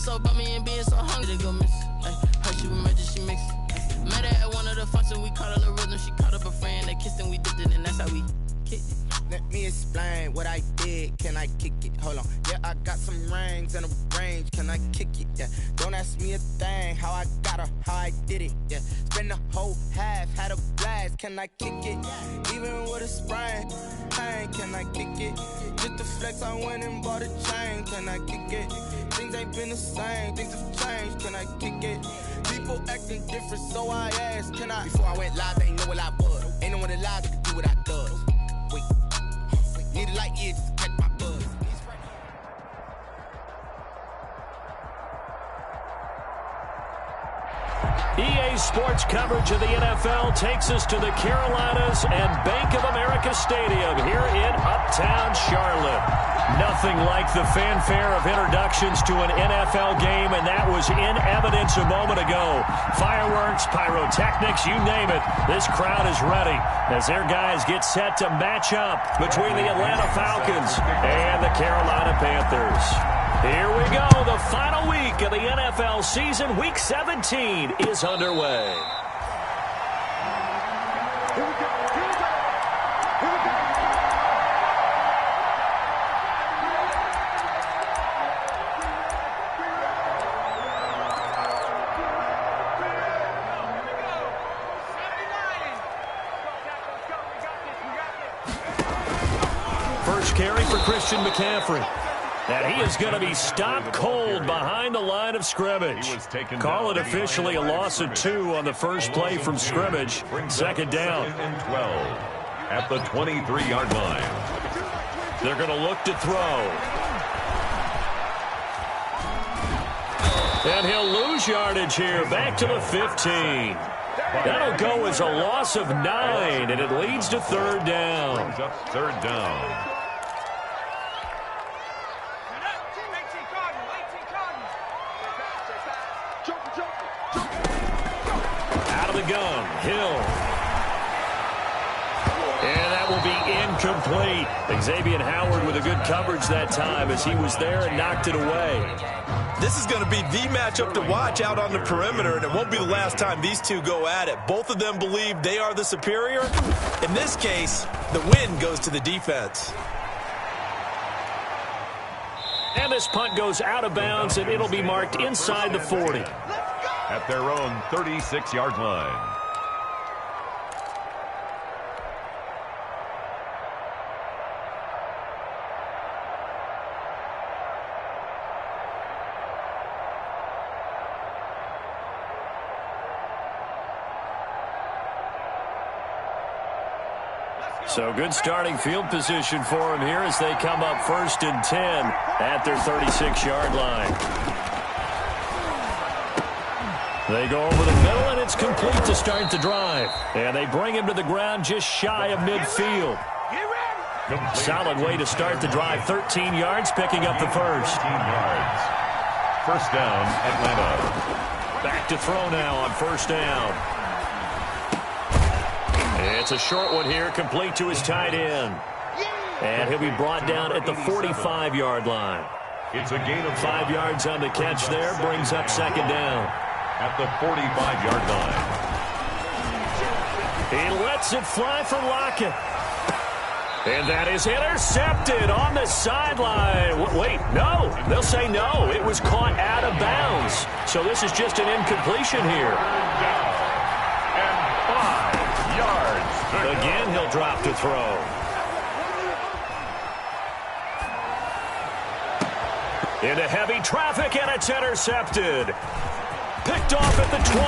so about me and being so hungry to go miss. Heard she was murdered, she mixed. Met her at one of the functions, we caught her a rhythm. She caught up a friend, they kissed and we dipped it, and that's how we kicked it. Let me explain what I did. Can I kick it? Hold on. Yeah, I got some rings and a range. Can I kick it? Yeah. Don't ask me a thing. How I got her, how I did it. Yeah. Spend the whole half, had a blast. Can I kick it? Even with a sprain. Pain, can I kick it? Just the flex, I went and bought a chain. Can I kick it? Things ain't been the same. Things have changed. Can I kick it? People acting different, so I asked. Can I? Before I went live, they ain't know what I was. Ain't no one alive that could do what I does. Wait. Need a light year just to catch my buzz. EA Sports coverage of the NFL takes us to the Carolinas and Bank of America Stadium here in Uptown Charlotte. Nothing like the fanfare of introductions to an NFL game, and that was in evidence a moment ago. Fireworks, pyrotechnics, you name it. This crowd is ready as their guys get set to match up between the Atlanta Falcons and the Carolina Panthers. Here we go. The final week of the NFL season, Week 17, is underway. Here we go. Here we go. Here we go. First carry for Christian McCaffrey. And he is going to be stopped cold behind the line of scrimmage. Call it officially a loss of 2 on the first play from scrimmage. Second down. And 12 at the 23-yard line. They're going to look to throw. And he'll lose yardage here. Back to the 15. That'll go as a loss of 9, and it leads to third down. Brings up third down. Out of the gun, Hill. And that will be incomplete. Xavier Howard with a good coverage that time as he was there and knocked it away. This is going to be the matchup to watch out on the perimeter, and it won't be the last time these two go at it. Both of them believe they are the superior. In this case, the win goes to the defense. And this punt goes out of bounds, and it'll be marked inside the 40. At their own 36-yard line. So good starting field position for him here as they come up 1st and 10 at their 36-yard line. They go over the middle, and it's complete to start the drive. And they bring him to the ground just shy of midfield. Solid way to start the drive. 13 yards, picking up the first. 13 yards. First down, Atlanta. Back to throw now on first down. It's a short one here, complete to his tight end. And he'll be brought down at the 45-yard line. It's a gain of 5 yards on the catch there, brings up second down. At the 45-yard line. He lets it fly for Lockett. And that is intercepted on the sideline. Wait, no. They'll say no. It was caught out of bounds. So this is just an incompletion here. And 5 yards. Again, he'll drop to throw. Into heavy traffic, and it's intercepted. Picked off at the 20.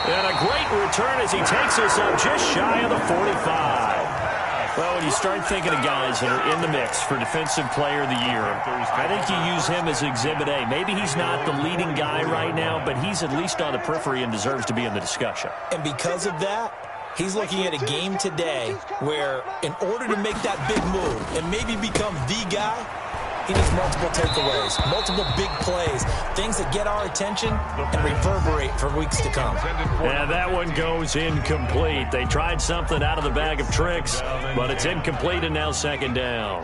And a great return as he takes us up just shy of the 45. Well, when you start thinking of guys that are in the mix for Defensive Player of the Year, I think you use him as Exhibit A. Maybe he's not the leading guy right now, but he's at least on the periphery and deserves to be in the discussion. And because of that, he's looking at a game today where in order to make that big move and maybe become the guy, he needs multiple takeaways, multiple big plays, things that get our attention and reverberate for weeks to come. And that one goes incomplete. They tried something out of the bag of tricks, but it's incomplete and now second down.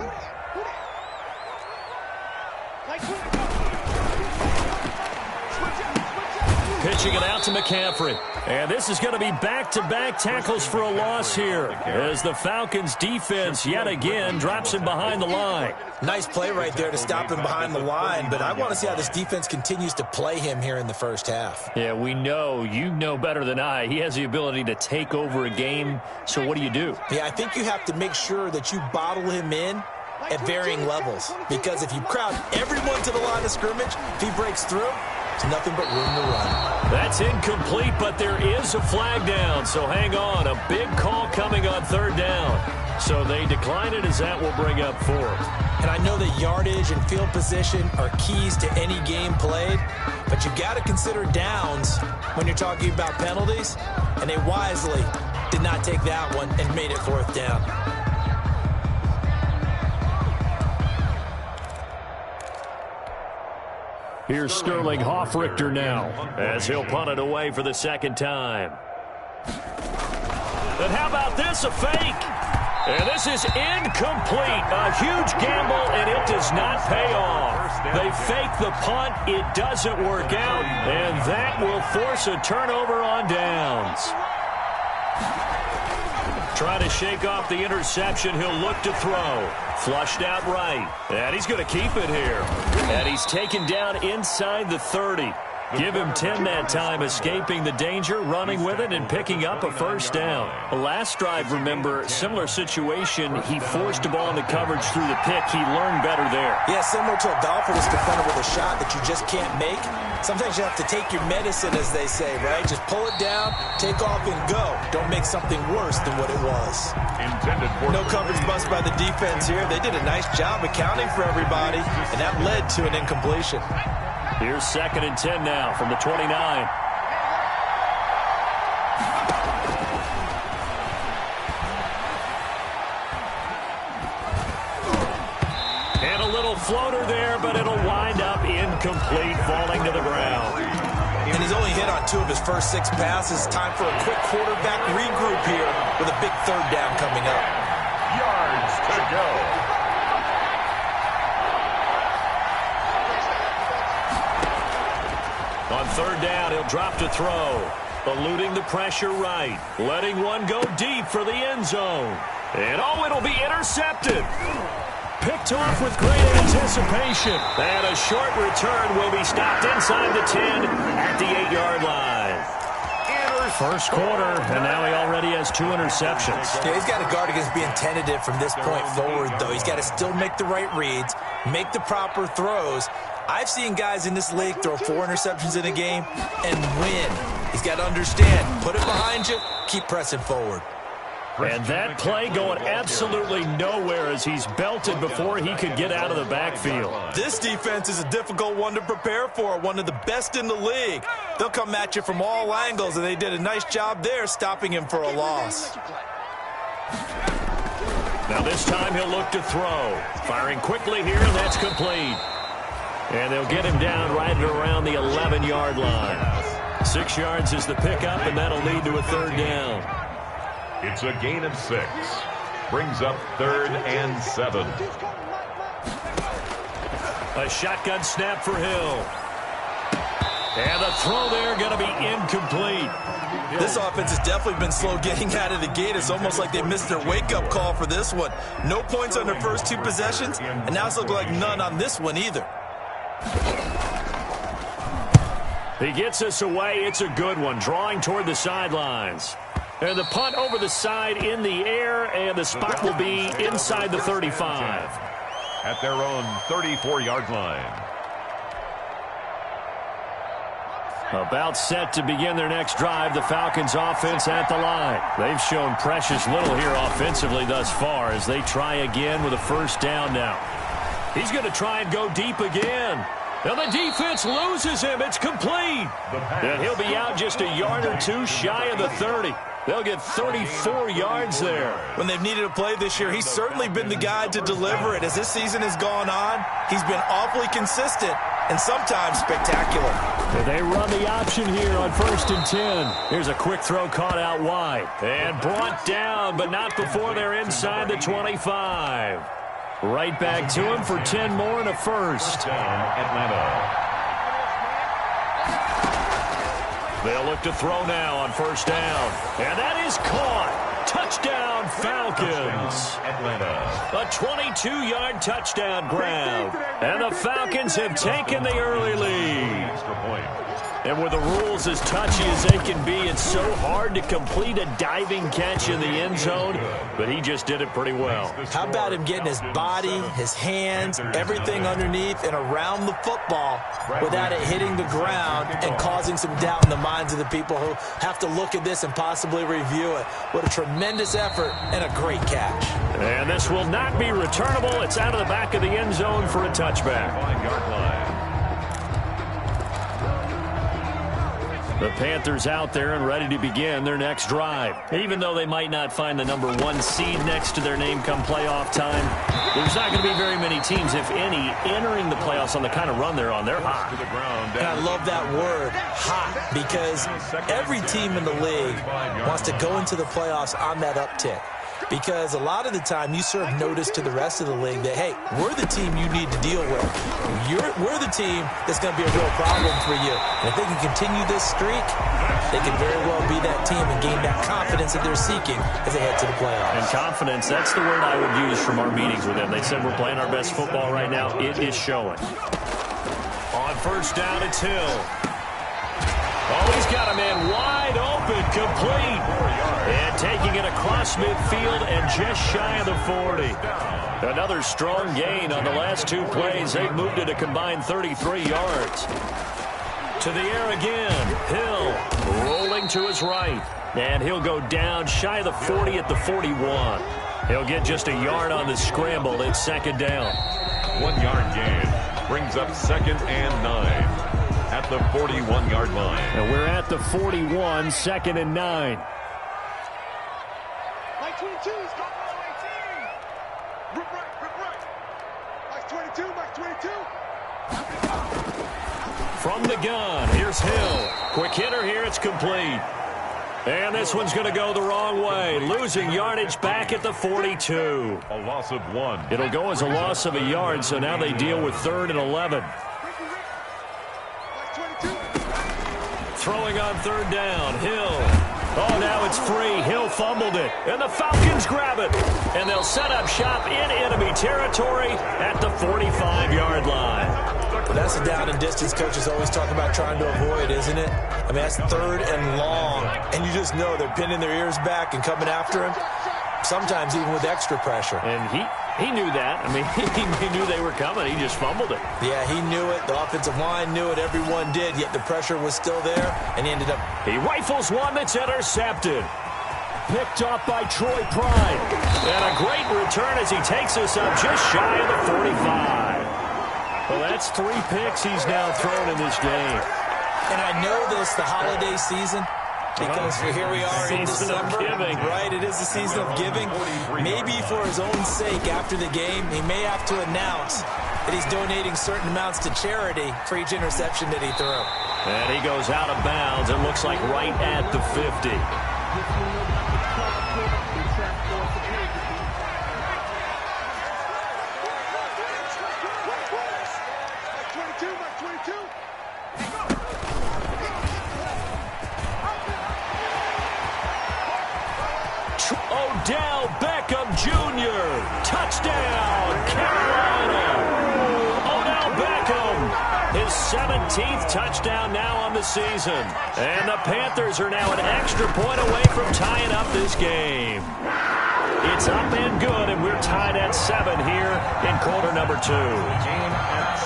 pitching it out to McCaffrey. And this is going to be back-to-back tackles for a loss here as the Falcons defense yet again drops him behind the line. Nice play right there to stop him behind the line, but I want to see how this defense continues to play him here in the first half. Yeah, we know, you know better than I, he has the ability to take over a game, so what do you do? Yeah, I think you have to make sure that you bottle him in at varying levels, because if you crowd everyone to the line of scrimmage, if he breaks through, there's nothing but room to run. That's incomplete, but there is a flag down, so hang on. A big call coming on third down. So they decline it as that will bring up fourth. And I know that yardage and field position are keys to any game played, but you got to consider downs when you're talking about penalties, and they wisely did not take that one and made it fourth down. Here's Sterling Hoffrichter now as he'll punt it away for the second time. And how about this, a fake? And this is incomplete. A huge gamble, and it does not pay off. They fake the punt. It doesn't work out, and that will force a turnover on downs. Trying to shake off the interception. He'll look to throw. Flushed out right. And he's going to keep it here. And he's taken down inside the 30. Give him 10 that time, escaping the danger, running with it, and picking up a first down. Last drive, remember, similar situation. He forced a ball into coverage through the pick. He learned better there. Yeah, similar to a golfer that's confronted with a shot that you just can't make. Sometimes you have to take your medicine, as they say, right? Just pull it down, take off, and go. Don't make something worse than what it was. No coverage bust by the defense here. They did a nice job accounting for everybody, and that led to an incompletion. Here's 2nd and 10 now from the 29. And a little floater there, but it'll wind up incomplete, falling to the ground. And he's only hit on 2 of his first 6 passes. Time for a quick quarterback regroup here with a big third down coming up. Yards to go. On third down, he'll drop to throw. Eluding the pressure right. Letting one go deep for the end zone. And it'll be intercepted. Picked off with great anticipation. And a short return will be stopped inside the 10 at the 8-yard line. First quarter, and now he already has 2 interceptions. Yeah, he's got to guard against being tentative from this point forward, though. He's got to still make the right reads, make the proper throws. I've seen guys in this league throw 4 interceptions in a game and win. He's got to understand, put it behind you, keep pressing forward. And that play going absolutely nowhere as he's belted before he could get out of the backfield. This defense is a difficult one to prepare for, one of the best in the league. They'll come at you from all angles, and they did a nice job there stopping him for a loss. Now this time he'll look to throw. Firing quickly here, and that's complete. And they'll get him down right around the 11-yard line. 6 yards is the pickup, and that'll lead to a third down. It's a gain of 6. Brings up 3rd and 7. A shotgun snap for Hill. And the throw there going to be incomplete. This offense has definitely been slow getting out of the gate. It's almost like they missed their wake-up call for this one. No points on their first 2 possessions, and now it's looking like none on this one either. He gets us away. It's a good one, drawing toward the sidelines. And the punt over the side in the air, and the spot will be inside the 35. At their own 34-yard line. About set to begin their next drive, the Falcons offense at the line. They've shown precious little here offensively thus far as they try again with a first down now. He's going to try and go deep again. And the defense loses him. It's complete. And he'll be out just a yard or 2 shy of the 30. They'll get 34 yards there. When they've needed a play this year, he's certainly been the guy to deliver it. As this season has gone on, he's been awfully consistent and sometimes spectacular. They run the option here on 1st and 10. Here's a quick throw caught out wide. And brought down, but not before they're inside the 25. Right back to him for 10 more and a first. Down, Atlanta. They'll look to throw now on first down. And that is caught. Touchdown, Falcons. A 22-yard touchdown grab. And the Falcons have taken the early lead. And with the rules as touchy as they can be, it's so hard to complete a diving catch in the end zone, but he just did it pretty well. How about him getting his body, his hands, everything underneath and around the football without it hitting the ground and causing some doubt in the minds of the people who have to look at this and possibly review it. What a tremendous effort and a great catch. And this will not be returnable. It's out of the back of the end zone for a touchback. 5-yard line. The Panthers out there and ready to begin their next drive. Even though they might not find the number 1 seed next to their name come playoff time, there's not going to be very many teams, if any, entering the playoffs on the kind of run they're on. They're hot. And I love that word, hot, because every team in the league wants to go into the playoffs on that uptick. Because a lot of the time you serve notice to the rest of the league that, hey, we're the team you need to deal with. We're the team that's going to be a real problem for you. And if they can continue this streak, they can very well be that team and gain that confidence that they're seeking as they head to the playoffs. And confidence, that's the word I would use from our meetings with them. They said we're playing our best football right now. It is showing. On first down, it's Hill. Oh, he's got a man wide open, complete. And taking it across midfield and just shy of the 40. Another strong gain on the last 2 plays. They've moved it a combined 33 yards. To the air again. Hill rolling to his right. And he'll go down shy of the 40 at the 41. He'll get just a yard on the scramble. It's second down. 1-yard gain. Brings up 2nd and 9. At the 41-yard line. And we're at the 41, 2nd and 9. Mike 22, he's got number 18. Rip right. Mike 22, Mike 22. From the gun, here's Hill. Quick hitter here, it's complete. And this one's going to go the wrong way. Losing yardage back at the 42. A loss of 1. It'll go as a loss of a yard, so now they deal with 3rd and 11. Throwing on 3rd down, Hill. Oh, now it's free. Hill fumbled it. And the Falcons grab it. And they'll set up shop in enemy territory at the 45-yard line. Well, that's a down and distance coaches always talk about trying to avoid, isn't it? I mean, that's 3rd and long. And you just know they're pinning their ears back and coming after him. Sometimes even with extra pressure. And he knew that. I mean, he knew they were coming. He just fumbled it. Yeah, he knew it. The offensive line knew it. Everyone did, yet the pressure was still there, and he ended up... He rifles one that's intercepted. Picked off by Troy Pride. And a great return as he takes us up just shy of the 45. Well, that's 3 picks he's now thrown in this game. And I know this, the holiday season... Because here we are in December, right? It is the season of giving. Maybe for his own sake after the game, he may have to announce that he's donating certain amounts to charity for each interception that he threw. And he goes out of bounds. It looks like right at the 50. Odell Beckham Jr. Touchdown, Carolina. Odell Beckham, his 17th touchdown now on the season. And the Panthers are now an extra point away from tying up this game. It's up and good, and we're tied at 7 here in quarter number 2. Game at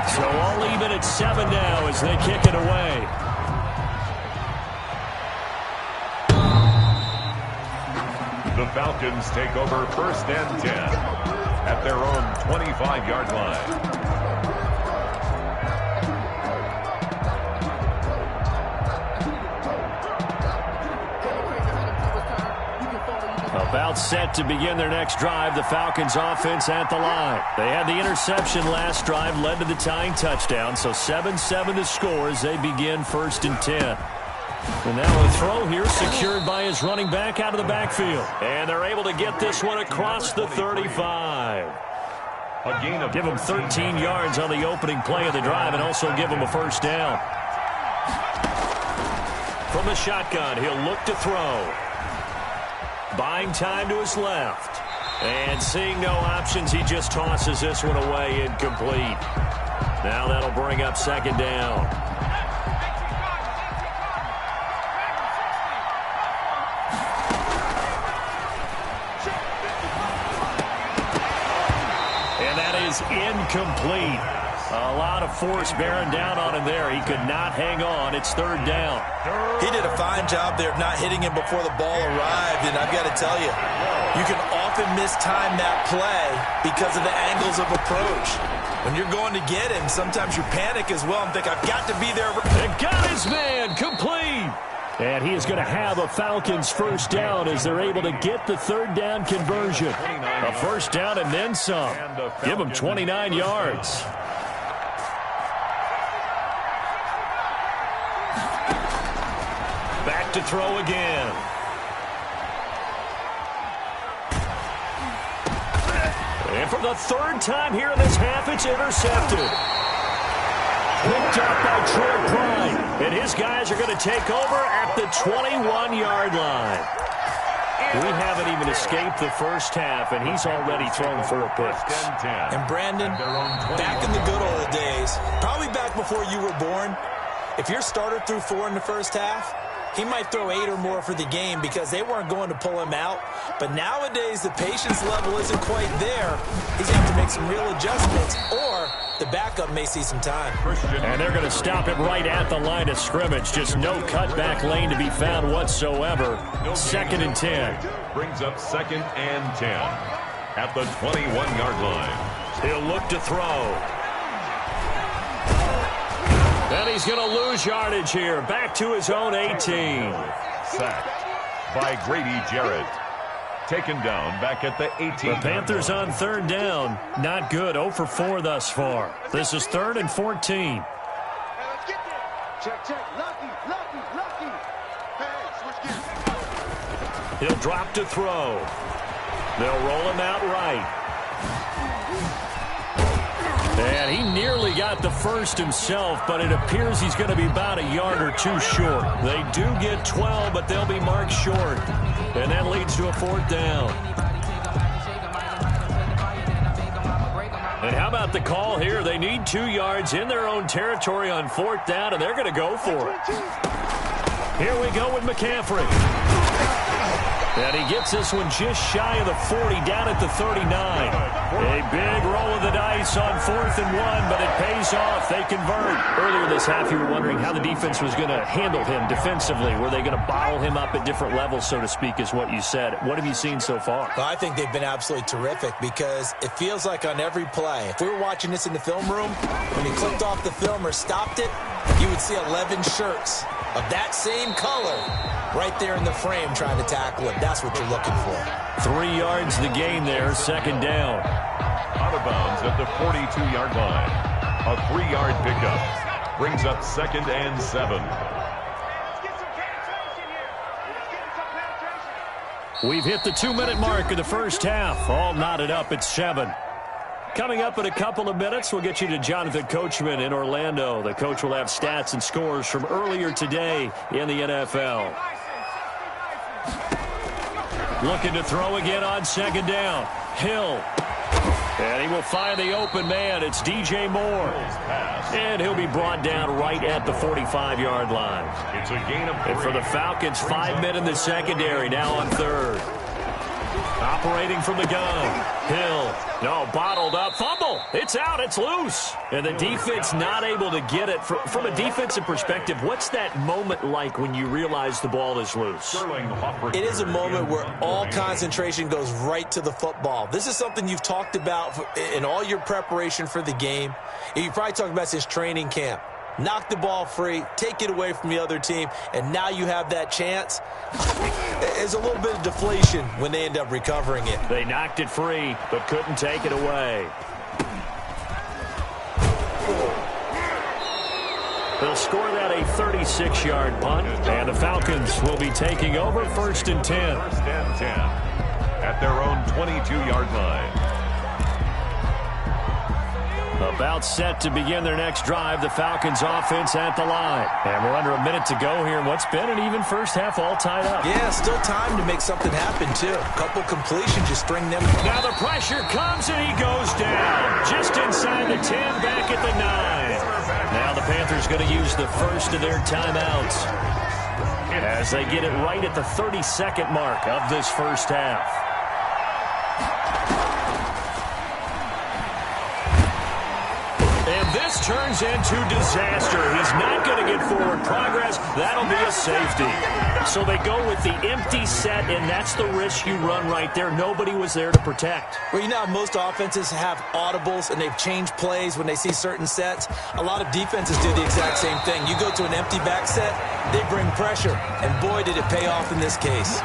7. So all even at 7 now as they kick it away. The Falcons take over 1st and 10 at their own 25-yard line. About set to begin their next drive, the Falcons offense at the line. They had the interception last drive, led to the tying touchdown, so 7-7 to score as they begin 1st and 10. And now a throw here secured by his running back out of the backfield. And they're able to get this one across the 35. A gain of Give him 13 yards on the opening play of the drive and also give him a 1st down. From the shotgun, he'll look to throw. Buying time to his left. And seeing no options, he just tosses this one away incomplete. Now that'll bring up second down. And that is incomplete. A lot of force bearing down on him there. He could not hang on. It's third down. He did a fine job there of not hitting him before the ball arrived, and I've got to tell you, you can often mistime that play because of the angles of approach. When you're going to get him, sometimes you panic as well and think, I've got to be there. And got his man complete. And he is going to have a Falcons first down as they're able to get the third down conversion. A first down and then some. Give him 29 yards. Back to throw again. And for the third time here in this half, it's intercepted. Picked up by Troy Pride. And his guys are going to take over at the 21-yard line. We haven't even escaped the first half, and he's already thrown 4 picks. And Brandon, back in the good old days, probably back before you were born, if your starter threw 4 in the first half, he might throw 8 or more for the game because they weren't going to pull him out. But nowadays, the patience level isn't quite there. He's going to have to make some real adjustments, or the backup may see some time. And they're going to stop it right at the line of scrimmage. Just no cutback lane to be found whatsoever. Second and 10. Brings up second and 10 at the 21-yard line. He'll look to throw. And he's going to lose yardage here. Back to his own 18. Sacked by Grady Jarrett. Taken down back at the 18. The Panthers on third down. Not good. 0 for 4 thus far. This is 3rd and 14. Check, check. Lucky. Hey, switch gears. He'll drop to throw. They'll roll him out right. And he nearly got the first himself, but it appears he's going to be about a yard or 2 short. They do get 12, but they'll be marked short. And that leads to a 4th down. And how about the call here? They need 2 yards in their own territory on 4th down, and they're going to go for it. Here we go with McCaffrey. And he gets this one just shy of the 40, down at the 39. A big roll of the dice on 4th and 1, but it pays off. They convert. Earlier this half, you were wondering how the defense was going to handle him defensively. Were they going to bottle him up at different levels, so to speak, is what you said. What have you seen so far? Well, I think they've been absolutely terrific because it feels like on every play, if we were watching this in the film room, when he clicked off the film or stopped it, you would see 11 shirts of that same color right there in the frame trying to tackle it. That's what you're looking for. 3 yards the gain there, second down. Out of bounds at the 42-yard line. A 3-yard pickup. Brings up second and 7. We've hit the 2-minute mark of the first half. All knotted up at 7. Coming up in a couple of minutes, we'll get you to Jonathan Coachman in Orlando. The coach will have stats and scores from earlier today in the NFL. Looking to throw again on second down. Hill. And he will find the open man. It's DJ Moore. And he'll be brought down right at the 45-yard line. It's a gain of 3. And for the Falcons, 5 men in the secondary, now on third. Operating from the gun. Hill. No, bottled up. Fumble. It's out. It's loose. And the defense not able to get it. From a defensive perspective, what's that moment like when you realize the ball is loose? It is a moment where all concentration goes right to the football. This is something you've talked about in all your preparation for the game. You probably talked about since training camp. Knock the ball free, take it away from the other team, and now you have that chance. There's a little bit of deflation when they end up recovering it. They knocked it free, but couldn't take it away. They'll score that a 36-yard punt, and the Falcons will be taking over 1st and 10. 1st and 10 at their own 22-yard line. About set to begin their next drive, the Falcons offense at the line. And we're under a minute to go here in what's been an even first half, all tied up. Yeah, still time to make something happen, too. A couple completions, just string them. Now the pressure comes and he goes down. Just inside the 10, back at the 9. Now the Panthers going to use the first of their timeouts as they get it right at the 32nd mark of this first half. And this turns into disaster. He's not going to get forward progress. That'll be a safety. So they go with the empty set, and that's the risk you run right there. Nobody was there to protect. Well, you know how most offenses have audibles, and they've changed plays when they see certain sets. A lot of defenses do the exact same thing. You go to an empty back set, they bring pressure, and boy, did it pay off in this case.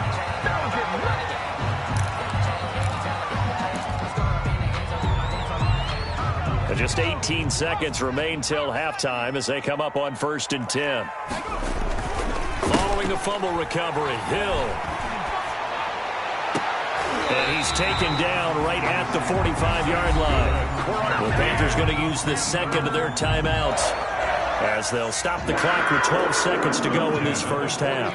Just 18 seconds remain till halftime as they come up on 1st and 10. Following the fumble recovery, Hill. And he's taken down right at the 45-yard line. The Panthers going to use the second of their timeouts as they'll stop the clock with 12 seconds to go in this first half.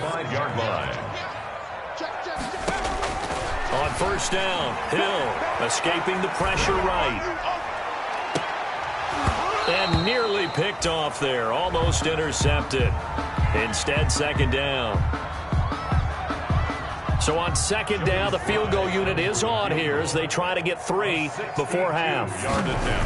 On 1st down, Hill escaping the pressure right. And nearly picked off there. Almost intercepted. Instead, 2nd down. So on 2nd down, the field goal unit is on here as they try to get 3 before half.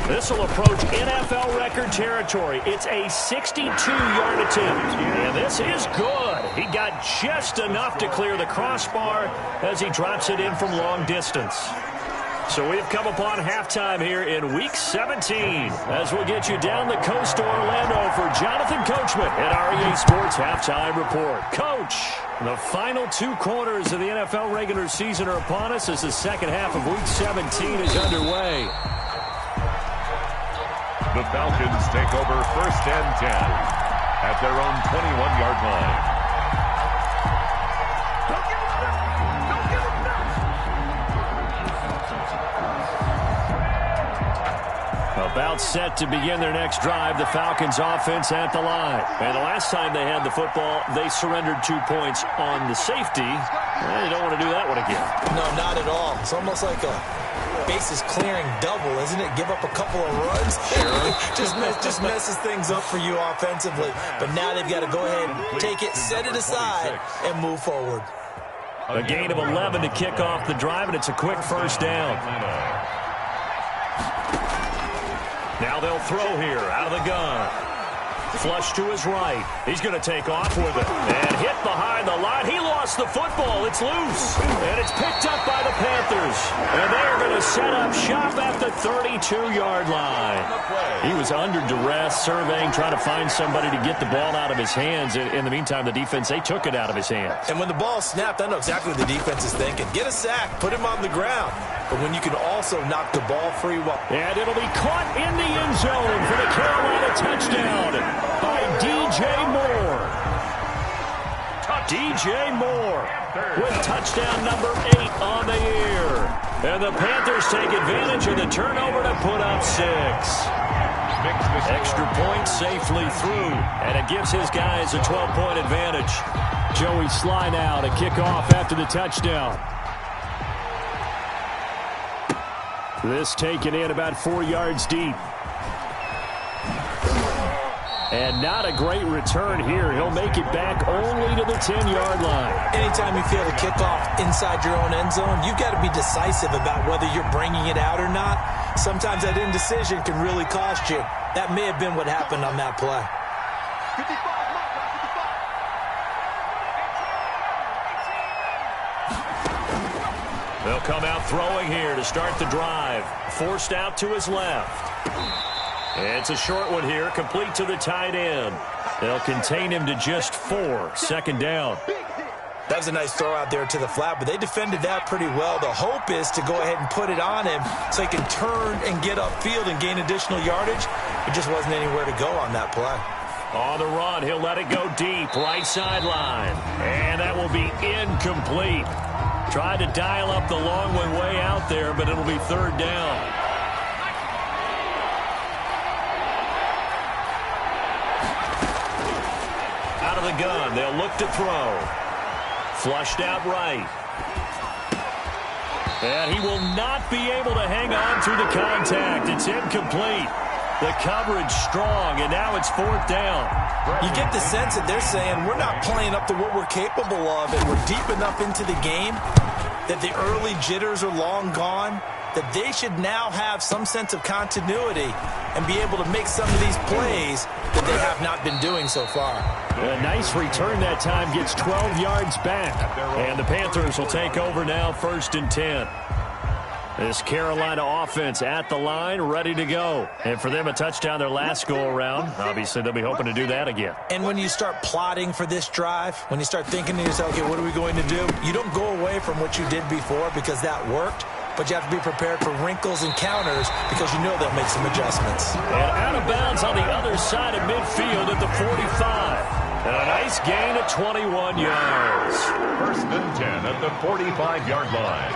This will approach NFL record territory. It's a 62-yard attempt. And this is good. He got just enough to clear the crossbar as he drops it in from long distance. So we've come upon halftime here in Week 17 as we'll get you down the coast to Orlando for Jonathan Coachman at REA Sports Halftime Report. Coach, the final 2 quarters of the NFL regular season are upon us as the second half of Week 17 is underway. The Falcons take over 1st and 10 at their own 21-yard line. About set to begin their next drive, the Falcons offense at the line. And the last time they had the football, they surrendered 2 points on the safety. They don't want to do that one again. No, not at all. It's almost like a bases clearing double, isn't it? Give up a couple of runs. Sure. just messes things up for you offensively. But now they've got to go ahead, take it, set it aside, and move forward. A gain of 11 to kick off the drive, and it's a quick 1st down. Now they'll throw here out of the gun. Flush to his right. He's going to take off with it. And hit behind the line. He lost the football. It's loose. And it's picked up by the Panthers. And they're going to set up shop at the 32-yard line. He was under duress, surveying, trying to find somebody to get the ball out of his hands. In the meantime, the defense, they took it out of his hands. And when the ball snapped, I know exactly what the defense is thinking. Get a sack. Put him on the ground. But when you can also knock the ball free. And it'll be caught in the end zone for the Carolina touchdown by DJ Moore. DJ Moore with touchdown number 8 on the year. And the Panthers take advantage of the turnover to put up 6. Extra point safely through, and it gives his guys a 12-point advantage. Joey Sly now to kick off after the touchdown. This taken in about 4 yards deep. And not a great return here. He'll make it back only to the 10-yard line. Anytime you feel the kickoff inside your own end zone, you've got to be decisive about whether you're bringing it out or not. Sometimes that indecision can really cost you. That may have been what happened on that play. 55. They'll come out throwing here to start the drive. Forced out to his left. It's a short one here, complete to the tight end. They'll contain him to just 4. 2nd down. That was a nice throw out there to the flat, but they defended that pretty well. The hope is to go ahead and put it on him so he can turn and get upfield and gain additional yardage. It just wasn't anywhere to go on that play. On the run, he'll let it go deep, right sideline. And that will be incomplete. Tried to dial up the long one way out there, but it'll be 3rd down. of the gun. They'll look to throw. Flushed out right. And he will not be able to hang on through the contact. It's incomplete. The coverage strong, and now it's 4th down. You get the sense that they're saying we're not playing up to what we're capable of, and we're deep enough into the game that the early jitters are long gone, that they should now have some sense of continuity and be able to make some of these plays that they have not been doing so far. A nice return that time, gets 12 yards back. And the Panthers will take over now, 1st and 10. This Carolina offense at the line, ready to go. And for them, a touchdown their last go-around. Obviously, they'll be hoping to do that again. And when you start plotting for this drive, when you start thinking to yourself, okay, what are we going to do? You don't go away from what you did before because that worked. But you have to be prepared for wrinkles and counters because you know they'll make some adjustments. And out of bounds on the other side of midfield at the 45. And a nice gain of 21 yards. 1st and 10 at the 45-yard line.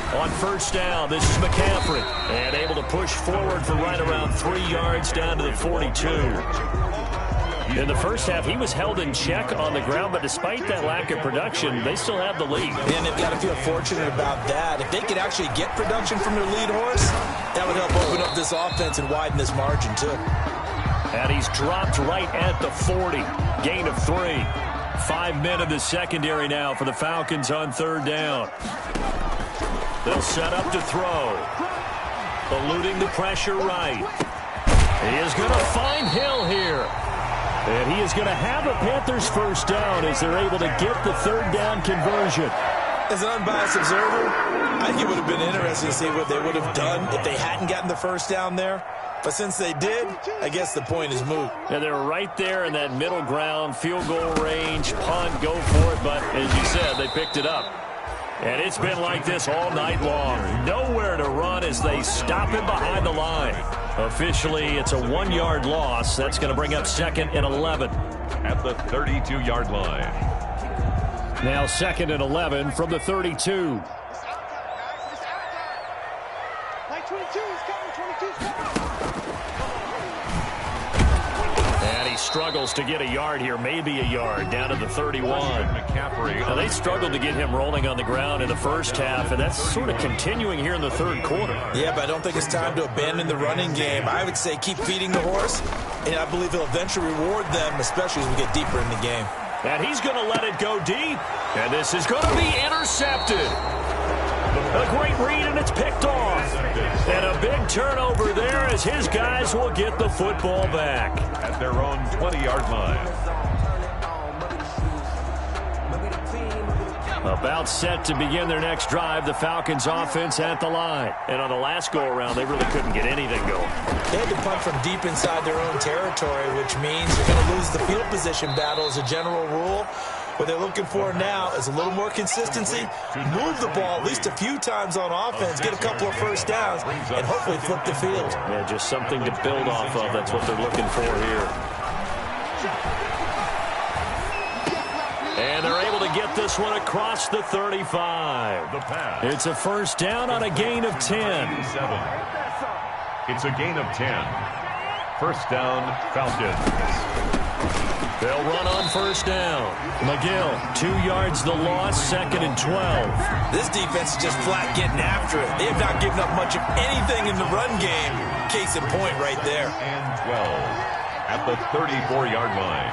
On 1st down, this is McCaffrey. And able to push forward for right around 3 yards down to the 42. In the first half, he was held in check on the ground, but despite that lack of production, they still have the lead. And they've got to feel fortunate about that. If they could actually get production from their lead horse, that would help open up this offense and widen this margin, too. And he's dropped right at the 40. Gain of 3. 5 men in the secondary now for the Falcons on 3rd down. They'll set up to throw. Eluding the pressure right. He is going to find Hill here. And he is going to have a Panthers 1st down as they're able to get the 3rd down conversion. As an unbiased observer, I think it would have been interesting to see what they would have done if they hadn't gotten the 1st down there. But since they did, I guess the point is moot. Yeah, they're right there in that middle ground, field goal range, punt, go for it. But as you said, they picked it up. And it's been like this all night long. Nowhere to run as they stop him behind the line. Officially, it's a 1-yard loss. That's going to bring up 2nd and 11. At the 32-yard line. Now 2nd and 11 from the 32. And he struggles to get a yard here, maybe a yard, down to the 31. Now, they struggled to get him rolling on the ground in the first half, and that's sort of continuing here in the 3rd quarter. Yeah, but I don't think it's time to abandon the running game. I would say keep feeding the horse, and I believe he'll eventually reward them, especially as we get deeper in the game. And he's going to let it go deep, and this is going to be intercepted. A great read, and it's picked off. And a big turnover there as his guys will get the football back. At their own 20-yard line. About set to begin their next drive, the Falcons offense at the line. And on the last go-around, they really couldn't get anything going. They had to punt from deep inside their own territory, which means you're going to lose the field position battle as a general rule. What they're looking for now is a little more consistency, move the ball at least a few times on offense, get a couple of 1st downs, and hopefully flip the field. Yeah, just something to build off of. That's what they're looking for here. And they're able to get this one across the 35. The pass. It's a 1st down on a gain of 10. It's a gain of 10. 1st down, Falcons. They'll run on 1st down. McGill, 2 yards the loss, 2nd and 12. This defense is just flat getting after it. They have not given up much of anything in the run game. Case in point right there. And 12 at the 34-yard line.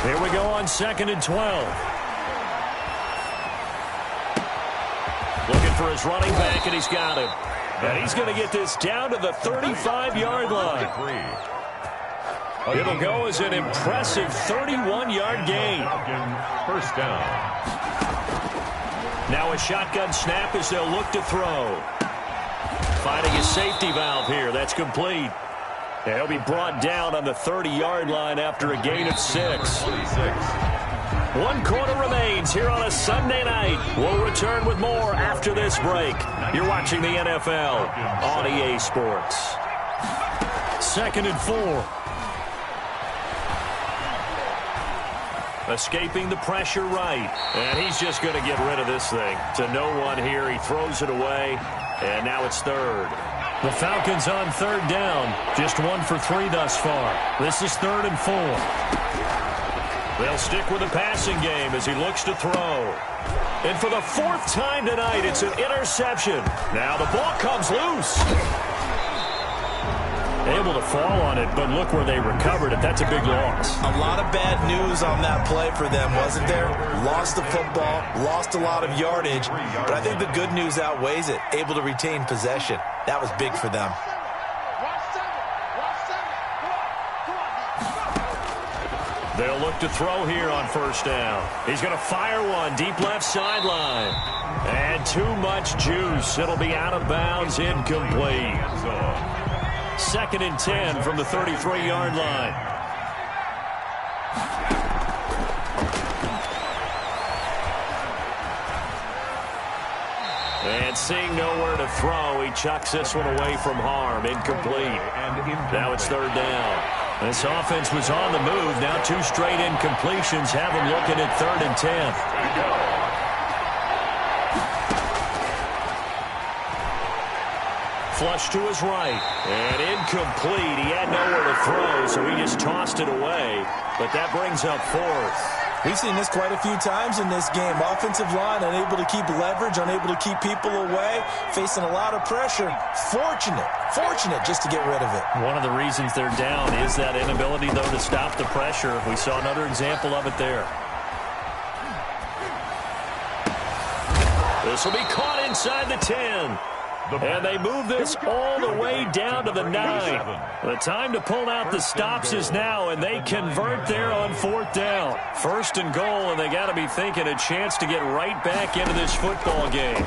Here we go on 2nd and 12. Looking for his running back, and he's got him. And he's going to get this down to the 35-yard line. It'll go as an impressive 31-yard gain. 1st down. Now a shotgun snap as they'll look to throw. Finding his safety valve here. That's complete. And he'll be brought down on the 30-yard line after a gain of 6. 1 quarter remains here on a Sunday night. We'll return with more after this break. You're watching the NFL on EA Sports. 2nd and 4. Escaping the pressure right. And he's just going to get rid of this thing. To no one here. He throws it away. And now it's 3rd. The Falcons on third down. Just 1 for 3 thus far. This is 3rd and 4. They'll stick with the passing game as he looks to throw. And for the 4th time tonight, it's an interception. Now the ball comes loose. Able to fall on it, but look where they recovered it. That's a big loss. A lot of bad news on that play for them, wasn't there? Lost the football, lost a lot of yardage, but I think the good news outweighs it. Able to retain possession. That was big for them. They'll look to throw here on 1st down. He's going to fire one deep left sideline. And too much juice. It'll be out of bounds, incomplete. 2nd and 10 from the 33-yard line. And seeing nowhere to throw, he chucks this one away from harm. Incomplete. Now it's 3rd down. This offense was on the move. Now 2 straight incompletions have them looking at 3rd and 10. Flush to his right. And incomplete. He had nowhere to throw, so he just tossed it away. But that brings up 4th. We've seen this quite a few times in this game. Offensive line unable to keep leverage, unable to keep people away, facing a lot of pressure. Fortunate just to get rid of it. One of the reasons they're down is that inability, though, to stop the pressure. We saw another example of it there. This will be caught inside the 10. And they move this all the way down to the 9. The time to pull out the stops is now, and they convert there on 4th down. 1st and goal, and they got to be thinking a chance to get right back into this football game.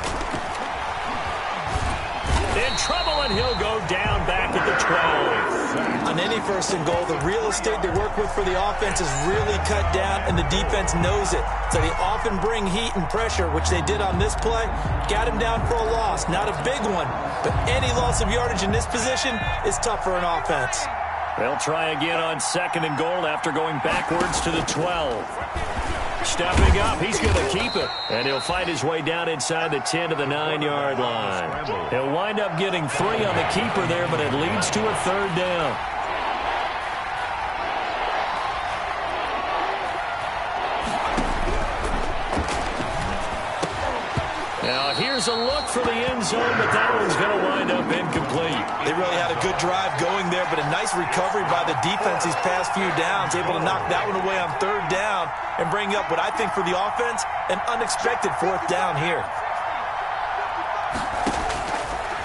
In trouble, and he'll go down back at the 12. On any 1st and goal, the real estate they work with for the offense is really cut down, and the defense knows it. So they often bring heat and pressure, which they did on this play. Got him down for a loss. Not a big one, but any loss of yardage in this position is tough for an offense. They'll try again on 2nd and goal after going backwards to the 12. Stepping up, he's going to keep it. And he'll find his way down inside the 10 to the 9-yard line. He'll wind up getting 3 on the keeper there, but it leads to a 3rd down. Now here's a look for the end zone, but that one's going to wind up incomplete. They really had a good drive going there, but a nice recovery by the defense these past few downs. Able to knock that one away on 3rd down and bring up what I think for the offense, an unexpected 4th down here.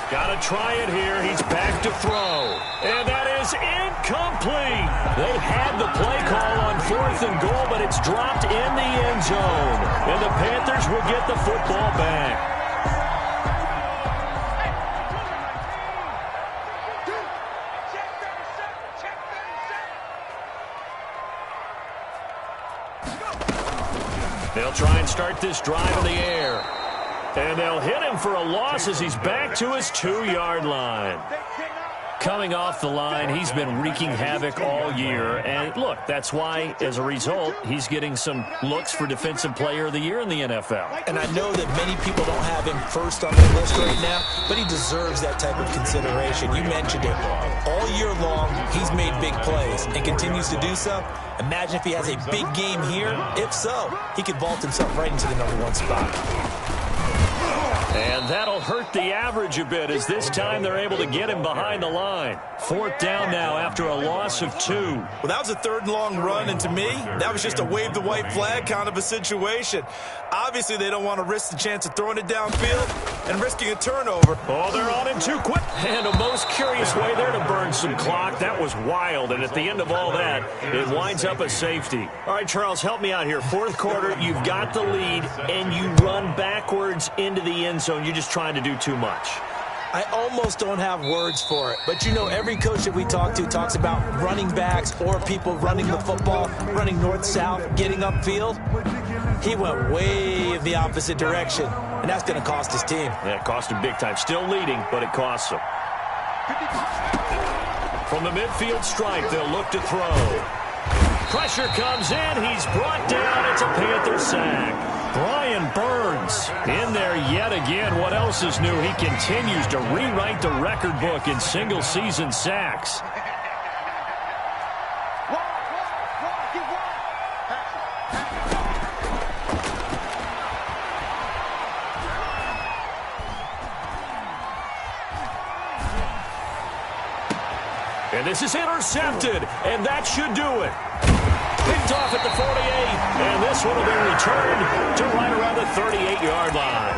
Got to try it here. He's back to throw. And that is incomplete. They had the play call on 4th and goal, but it's dropped in the end zone. And the Panthers will get the football back. They'll try and start this drive in the air. And they'll hit him for a loss as he's back to his 2-yard line. Coming off the line, he's been wreaking havoc all year. And look, that's why, as a result, he's getting some looks for Defensive Player of the Year in the NFL. And I know that many people don't have him first on their list right now, but he deserves that type of consideration. You mentioned it. All year long, he's made big plays and continues to do so. Imagine if he has a big game here. If so, he could vault himself right into the #1 spot. And that'll hurt the average a bit as this time they're able to get him behind the line. 4th down now after a loss of 2. Well, that was a 3rd and long run, and to me, that was just a wave the white flag kind of a situation. Obviously, they don't want to risk the chance of throwing it downfield and risking a turnover. Oh, they're on him too quick. And a most curious way there to burn some clock. That was wild, and at the end of all that, it winds up a safety. All right, Charles, help me out here. 4th quarter, you've got the lead, and you run backwards into the end zone. You're just trying to do too much. I almost don't have words for it. But, you know, every coach that we talk to talks about running backs or people running the football, running north-south, getting upfield. He went way in the opposite direction, and that's going to cost his team. Yeah, it cost him big time. Still leading, but it costs him. From the midfield stripe, they'll look to throw. Pressure comes in. He's brought down. It's a Panther sack. Brian Burns in there yet again. What else is new? He continues to rewrite the record book in single-season sacks. And this is intercepted, and that should do it. Picked off at the 48, and this one will be returned to right around the 38-yard line.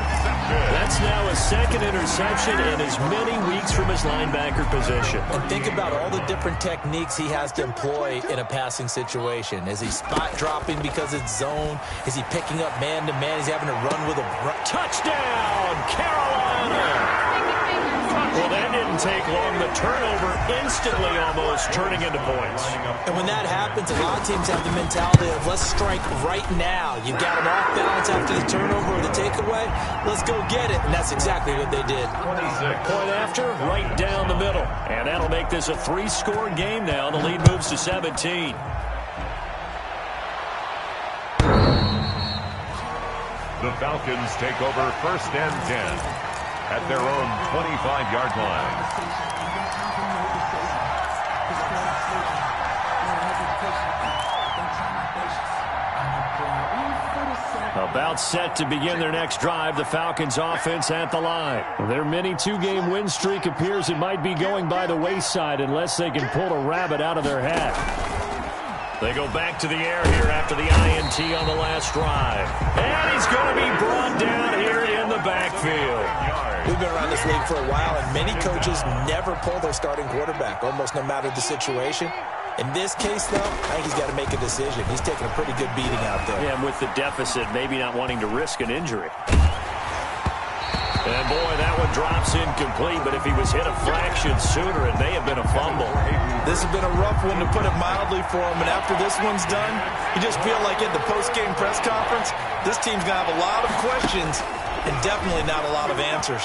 That's now a second interception in as many weeks from his linebacker position. And think about all the different techniques he has to employ in a passing situation. Is he spot dropping because it's zone? Is he picking up man-to-man? Is he having to run with a touchdown, Carolina? Well, that didn't take long. The turnover instantly almost turning into points. And when that happens, a lot of teams have the mentality of let's strike right now. You got them off balance after the turnover or the takeaway. Let's go get it. And that's exactly what they did. 26. Point after, right down the middle. And that'll make this a 3-score game now. The lead moves to 17. The Falcons take over 1st and 10. At their own 25-yard line. About set to begin their next drive, the Falcons offense at the line. Their mini 2-game win streak appears it might be going by the wayside unless they can pull a rabbit out of their hat. They go back to the air here after the INT on the last drive. And he's going to be brought down here in the backfield. We've been around this league for a while, and many coaches never pull their starting quarterback, almost no matter the situation. In this case, though, I think he's got to make a decision. He's taking a pretty good beating out there. Yeah, and with the deficit, maybe not wanting to risk an injury. And, boy, that one drops incomplete, but if he was hit a fraction sooner, it may have been a fumble. This has been a rough one, to put it mildly, for him, and after this one's done, you just feel like at the post-game press conference, this team's going to have a lot of questions and definitely not a lot of answers.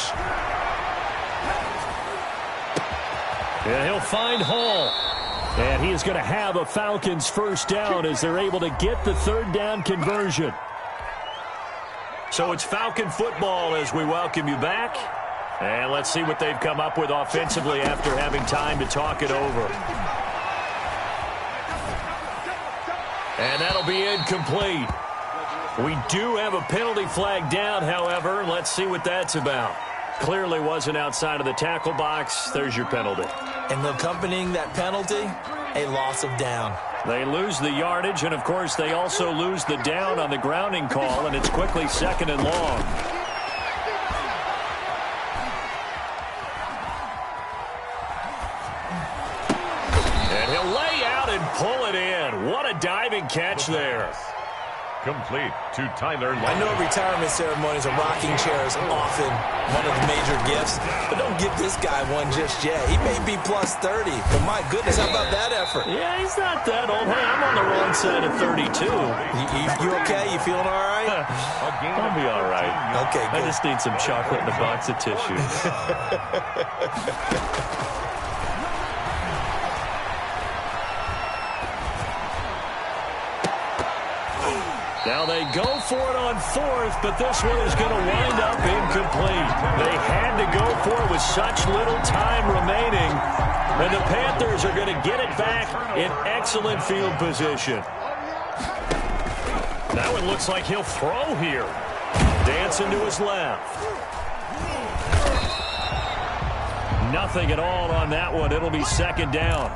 And he'll find Hall. And he is going to have a Falcons first down as they're able to get the third down conversion. So it's Falcon football as we welcome you back. And let's see what they've come up with offensively after having time to talk it over. And that'll be incomplete. We do have a penalty flag down, however. Let's see what that's about. Clearly wasn't outside of the tackle box. There's your penalty. And accompanying that penalty, a loss of down. They lose the yardage, and, of course, they also lose the down on the grounding call, and it's quickly 2nd and long. And he'll lay out and pull it in. What a diving catch there. Complete to Tyler Lockett. I know retirement ceremonies and rocking chairs are often one of the major gifts, but don't give this guy one just yet. He may be plus 30, but my goodness, how about that effort? Yeah, he's not that old. Hey, I'm on the wrong side of 32. You okay? You feeling all right? I'll be all right. Okay, good. I just need some chocolate and a box of tissues. Now they go for it on 4th, but this one is going to wind up incomplete. They had to go for it with such little time remaining, and the Panthers are going to get it back in excellent field position. That one looks like he'll throw here. Dancing to his left. Nothing at all on that one. It'll be 2nd down.